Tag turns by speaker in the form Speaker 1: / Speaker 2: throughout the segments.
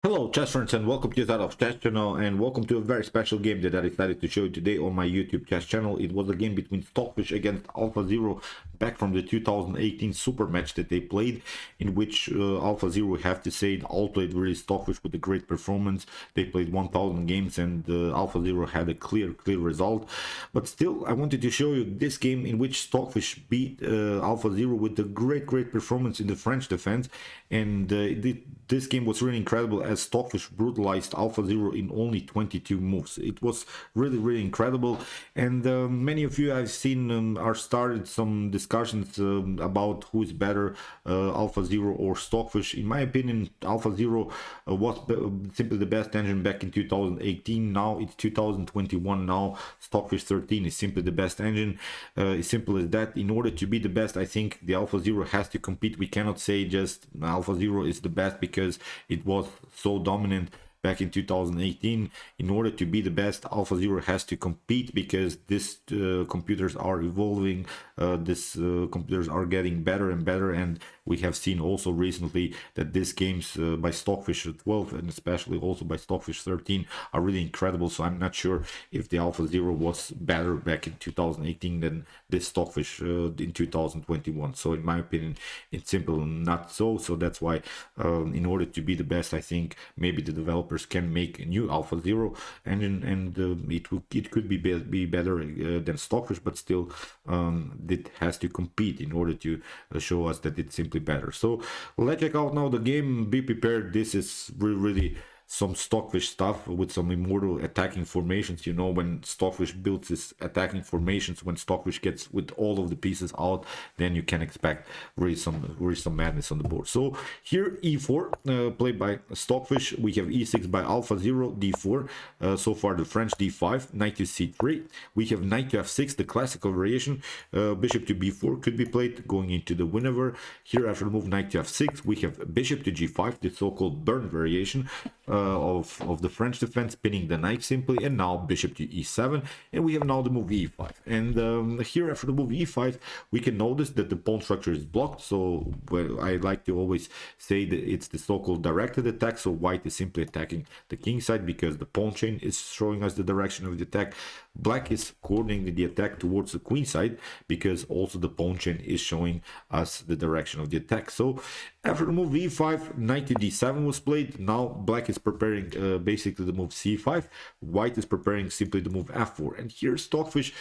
Speaker 1: Hello chess friends and welcome to Jozarov chess channel and welcome to a very special game that I decided to show you today on my YouTube chess channel. It was a game between Stockfish against AlphaZero back from the 2018 super match that they played, in which AlphaZero, have to say, outplayed really Stockfish with a great performance. They played 1000 games and AlphaZero had a clear result. But still, I wanted to show you this game in which Stockfish beat AlphaZero with a great performance in the French defense, and this game was really incredible as Stockfish brutalized AlphaZero in only 22 moves. It was really incredible, and many of you I've seen are started some discussions about who is better, AlphaZero or Stockfish. In my opinion, AlphaZero was simply the best engine back in 2018. Now it's 2021. Now Stockfish 13 is simply the best engine. As simple as that. In order to be the best, I think the AlphaZero has to compete. We cannot say just AlphaZero is the best because it was so dominant back in 2018. In order to be the best, AlphaZero has to compete because these computers are evolving, these computers are getting better and better, and we have seen also recently that these games by Stockfish 12 and especially also by Stockfish 13 are really incredible. So I'm not sure if the AlphaZero was better back in 2018 than this Stockfish in 2021. So in my opinion, it's simple not so. So that's why in order to be the best, I think maybe the developers can make a new AlphaZero engine, and it could be better than Stockfish, but still it has to compete in order to show us that it's simply better. So let's check out now the game. Be prepared. This is really some Stockfish stuff with some immortal attacking formations. You know, when Stockfish builds his attacking formations, when Stockfish gets with all of the pieces out, then you can expect really some madness on the board. So here e4 played by Stockfish. We have e6 by AlphaZero, d4. So far the French d5, knight to c3. We have knight to f6, the classical variation. Bishop to b4 could be played going into the whenever. Here after the move knight to f6, we have bishop to g5, the so-called burn variation of the French defense, pinning the knight simply, and now bishop to e7, and we have now the move e5. And here after the move e5, we can notice that the pawn structure is blocked. So I like to always say that it's the so-called directed attack. So white is simply attacking the king side because the pawn chain is showing us the direction of the attack. Black is coordinating the attack towards the queen side because also the pawn chain is showing us the direction of the attack. So after the move e5, knight to d7 was played. Now black is preparing basically the move c5. White is preparing simply the move f4. And here Stockfish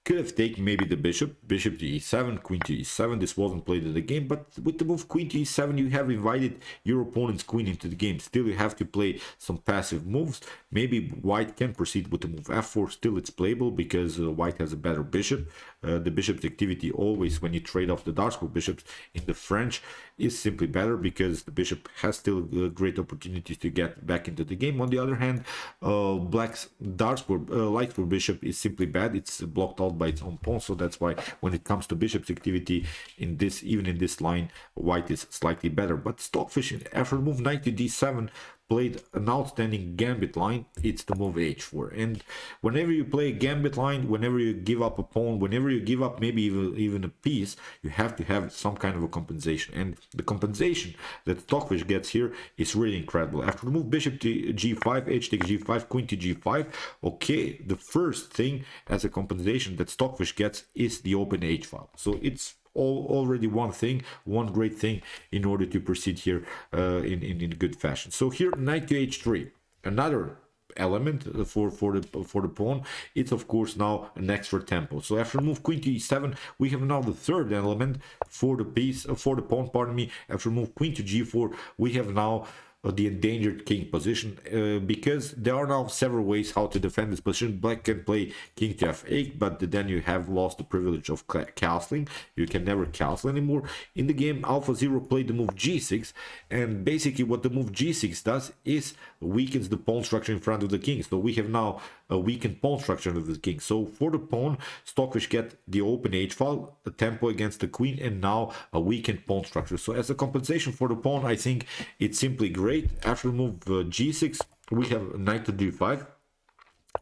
Speaker 1: could have taken maybe the bishop to e7, queen to e7. This wasn't played in the game, but with the move queen to e7, you have invited your opponent's queen into the game. Still, you have to play some passive moves. Maybe white can proceed with the move f4. Still, it's playable because white has a better bishop. The bishop's activity always, when you trade off the dark square bishops in the French, is simply better because the bishop has still great opportunities to get back into the game. On the other hand, black's dark square light square bishop is simply bad. It's blocked out by its own pawn. So that's why when it comes to bishop's activity in this, even in this line, white is slightly better. But Stockfish after move knight to d7 played an outstanding gambit line. It's the move h4. And whenever you play a gambit line, whenever you give up a pawn, whenever you give up maybe even a piece, you have to have some kind of a compensation. And the compensation that Stockfish gets here is really incredible. After the move bishop to g5, h takes g5, queen to g5, okay, the first thing as a compensation that Stockfish gets is the open h file. So it's already one great thing in order to proceed here in good fashion. So here knight to h3, another element for the pawn. It's of course now an extra tempo. So after move queen to e7, we have now the third element for the piece for the pawn, pardon me. After move queen to g4, we have now the endangered king position, because there are now several ways how to defend this position. Black can play king to f8, but then you have lost the privilege of castling. You can never castle anymore. In the game, AlphaZero played the move g6, and basically what the move g6 does is weakens the pawn structure in front of the king. So we have now a weakened pawn structure of the king. So for the pawn, Stockfish get the open h file, a tempo against the queen, and now a weakened pawn structure. So as a compensation for the pawn, I think it's simply great. After the move g6, we have knight to d5,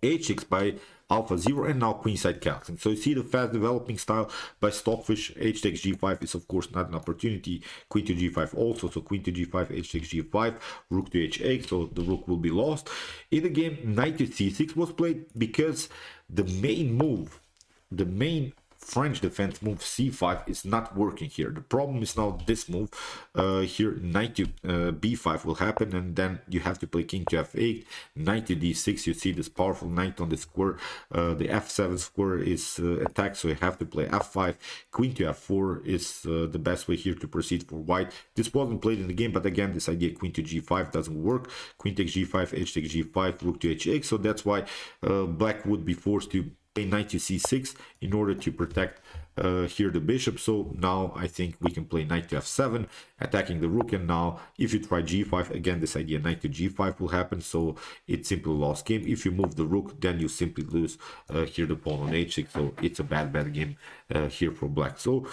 Speaker 1: h6 by alpha 0, and now queenside castling. So you see the fast developing style by Stockfish. H takes g5 is of course not an opportunity. Queen to g5 also, so queen to g5, h takes g5, rook to h8, so the rook will be lost. In the game, knight to c6 was played because the main move, the main French defense move c5 is not working here. The problem is now this move here. Knight to b5 will happen, and then you have to play king to f8, knight to d6. You see this powerful knight on the square. The f7 square is attacked, so you have to play f5. Queen to f4 is the best way here to proceed for white. This wasn't played in the game, but again, this idea queen to g5 doesn't work. Queen takes g5, h takes g5, rook to h8. So that's why black would be forced to play knight to c6 in order to protect here the bishop. So now I think we can play knight to f7, attacking the rook. And now if you try g5, again this idea knight to g5 will happen, so it's simply lost game. If you move the rook, then you simply lose here the pawn on h6. So it's a bad game here for black. So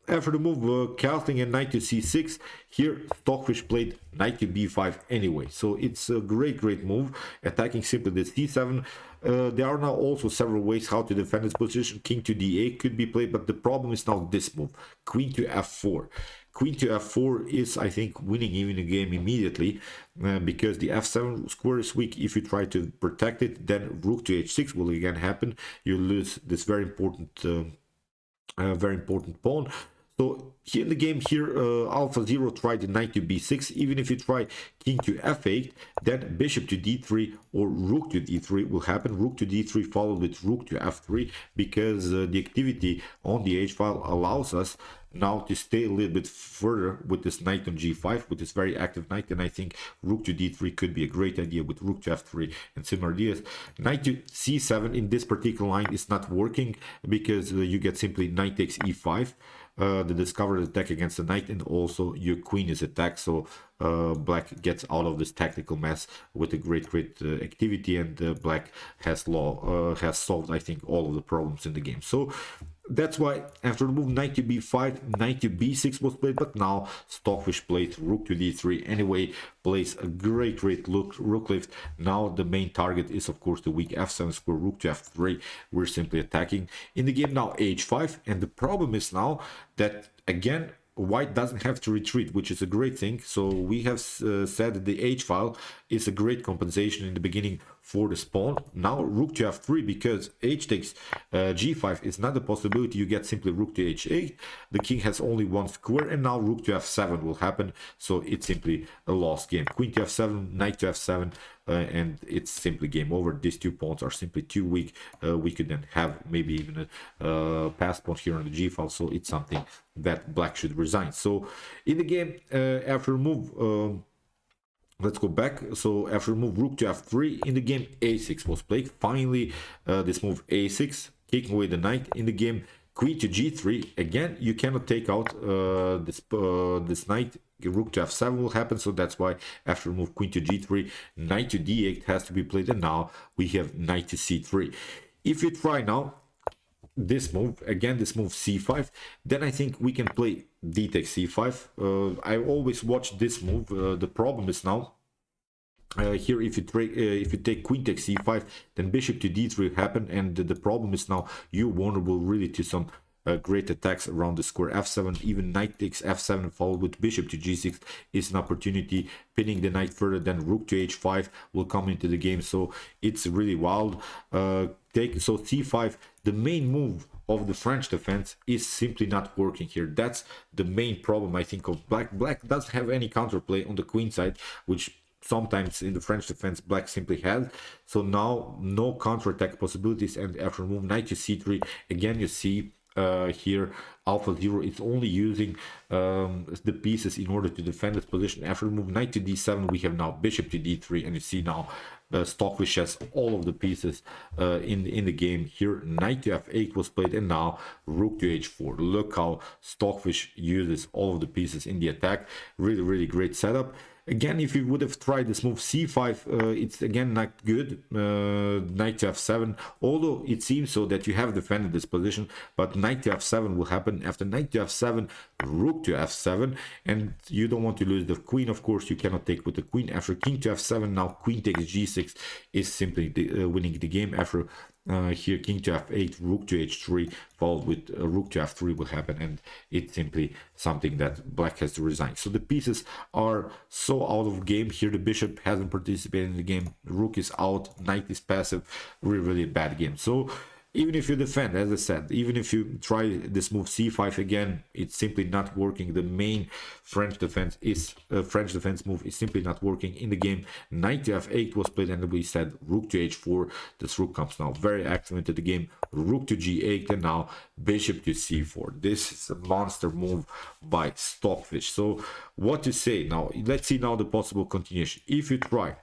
Speaker 1: after the move castling and knight to c6, here Stockfish played knight to b5 anyway. So it's a great move, attacking simply the c7. There are now also several ways how to defend this position. King to d8 could be played, but the problem is now this move, queen to f4. Queen to f4 is, I think, winning even the game immediately because the f7 square is weak. If you try to protect it, then rook to h6 will again happen. You lose this very important pawn. So here in the game here, alpha 0 tried the knight to b6. Even if you try king to f8, then bishop to d3 or rook to d3 will happen. Rook to d3 followed with rook to f3, because the activity on the h file allows us now to stay a little bit further with this knight on g5, with this very active knight. And I think rook to d3 could be a great idea with rook to f3 and similar ideas. Knight to c7 in this particular line is not working because you get simply knight takes e5. The discovered attack against the knight, and also your queen is attacked. So black gets out of this tactical mess with a great activity, and black has solved, I think, all of the problems in the game. So that's why after the move knight to b5, knight to b6 was played, but now Stockfish played rook to d3 anyway, plays a great rook lift. Now the main target is of course the weak f7 square, rook to f3. We're simply attacking in the game now h5, and the problem is now that again white doesn't have to retreat, which is a great thing. So we have said that the h file is a great compensation in the beginning for the pawn. Now rook to f3, because h takes g5 is not a possibility. You get simply rook to h8. The king has only one square, and now rook to f7 will happen. So it's simply a lost game. Queen to f7, knight to f7, and it's simply game over. These two pawns are simply too weak. We could then have maybe even a pass pawn here on the g file. So it's something that black should resign. So in the game, after move let's go back. So after move rook to f3, in the game a6 was played. Finally this move a6, taking away the knight. In the game queen to g3, again you cannot take out this knight. Rook to f7 will happen, so that's why after move queen to g3, knight to d8 has to be played, and now we have knight to c3. If you try now this move, again this move c5, then I think we can play d takes c5. I always watch this move. The problem is now here if you take queen takes c5, then bishop to d3 happen, and the problem is now you're vulnerable really to some great attacks around the square. f7, even knight takes f7 followed with bishop to g6 is an opportunity. Pinning the knight further, then rook to h5 will come into the game. So it's really wild. So c5, the main move of the French defense, is simply not working here. That's the main problem, I think, of black. Black doesn't have any counterplay on the queen side, which sometimes in the French defense black simply has. So now no counterattack possibilities, and after move knight to c3, again you see here alpha 0 is only using the pieces in order to defend its position. After move knight to d7, we have now bishop to d3, and you see now Stockfish has all of the pieces in the game. Here knight to f8 was played, and now rook to h4. Look how Stockfish uses all of the pieces in the attack. Really great setup. Again, if you would have tried this move c5, it's again not good. Knight to f7, although it seems so that you have defended this position, but knight to f7 will happen. After knight to f7, rook to f7, and you don't want to lose the queen. Of course, you cannot take with the queen. After king to f7, now queen takes g6 is simply winning the game. After here king to f8, rook to h3, followed with rook to f3 will happen, and it's simply something that black has to resign. So the pieces are so out of game here. The bishop hasn't participated in the game, rook is out, knight is passive, really bad game. So even if you defend, as I said, even if you try this move c5 again, it's simply not working. The main French defense move is simply not working in the game. Knight to f8 was played, and we said rook to h4. This rook comes now very active into the game. Rook to g8, and now bishop to c4. This is a monster move by Stockfish. So what to say now? Let's see now the possible continuation. If you try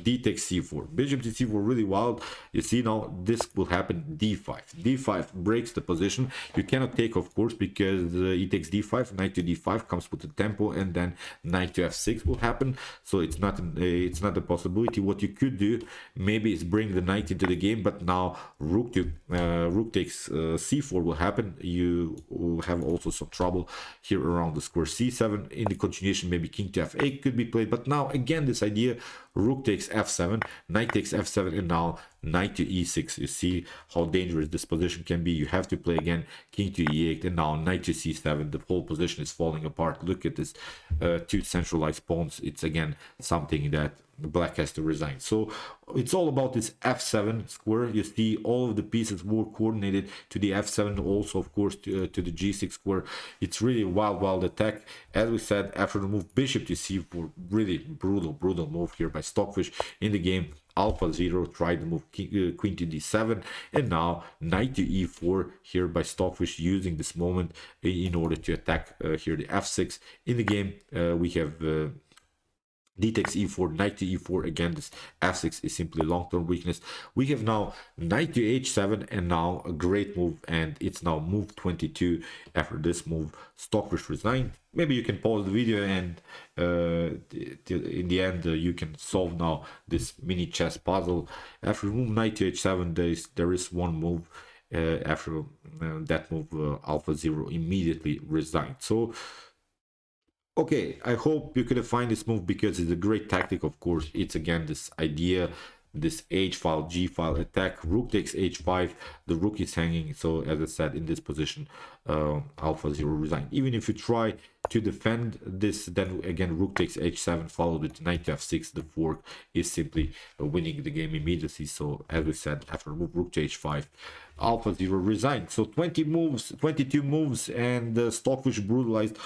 Speaker 1: d takes c4, bishop to c4, really wild. You see now this will happen, d5 breaks the position. You cannot take, of course, because e takes d5, knight to d5 comes with the tempo, and then knight to f6 will happen. So it's not a possibility. What you could do maybe is bring the knight into the game, but now rook takes c4 will happen. You will have also some trouble here around the square c7. In the continuation, maybe king to f8 could be played, but now again this idea, rook takes f7, knight takes f7, and now knight to e6. You see how dangerous this position can be. You have to play again king to e8, and now knight to c7. The whole position is falling apart. Look at this two centralized pawns. It's again something that black has to resign. So it's all about this f7 square. You see all of the pieces were coordinated to the f7, also of course to the g6 square. It's really wild attack. As we said, after the move bishop to c4, really brutal move here by Stockfish in the game. Alpha 0 tried to move queen to d7, and now knight to e4 here by Stockfish, using this moment in order to attack here the f6. In the game we have d takes e4, knight to e4. Again, this f6 is simply long-term weakness. We have now knight to h7, and now a great move, and it's now move 22. After this move, Stockfish resigned. Maybe you can pause the video, and in the end you can solve now this mini chess puzzle. After move knight to h7, there is one move. After that move, Alpha 0 immediately resigned. So okay, I hope you could find this move, because it's a great tactic. Of course, it's again this idea, this h file g file attack. Rook takes h5, the rook is hanging. So as I said, in this position, Alpha 0 resigned. Even if you try to defend this, then again rook takes h7 followed with knight to f6. The fork is simply winning the game immediately. So as we said, after move rook to h5, Alpha 0 resigned. So 22 moves, and Stockfish brutalized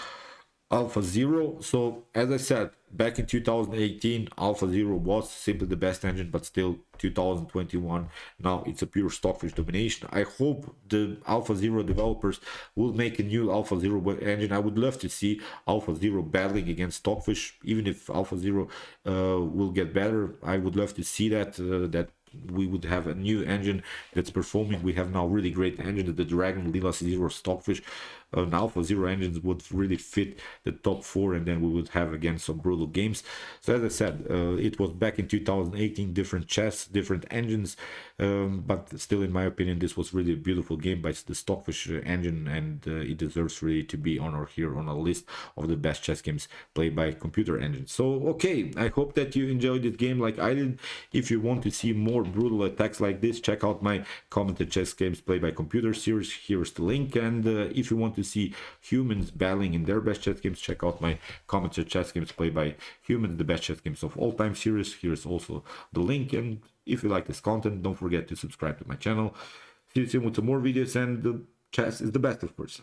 Speaker 1: Alpha 0. So as I said, back in 2018, Alpha 0 was simply the best engine, but still 2021, now it's a pure Stockfish domination. I hope the Alpha 0 developers will make a new Alpha 0 engine. I would love to see Alpha 0 battling against Stockfish. Even if Alpha 0 will get better, I would love to see that we would have a new engine that's performing. We have now really great engines, the Dragon, Lila 0, Stockfish. An Alpha 0 engines would really fit the top 4, and then we would have again some brutal games. So as I said, it was back in 2018, different chess, different engines, but still, in my opinion, this was really a beautiful game by the Stockfish engine, and it deserves really to be honored here on a list of the best chess games played by computer engines. So okay, I hope that you enjoyed this game like I did. If you want to see more brutal attacks like this, check out my commented chess games played by computer series. Here's the link. And if you want to see humans battling in their best chess games, check out my commented chess games played by humans, the best chess games of all time series. Here's also the link. And if you like this content, don't forget to subscribe to my channel. See you soon with some more videos, and chess is the best, of course.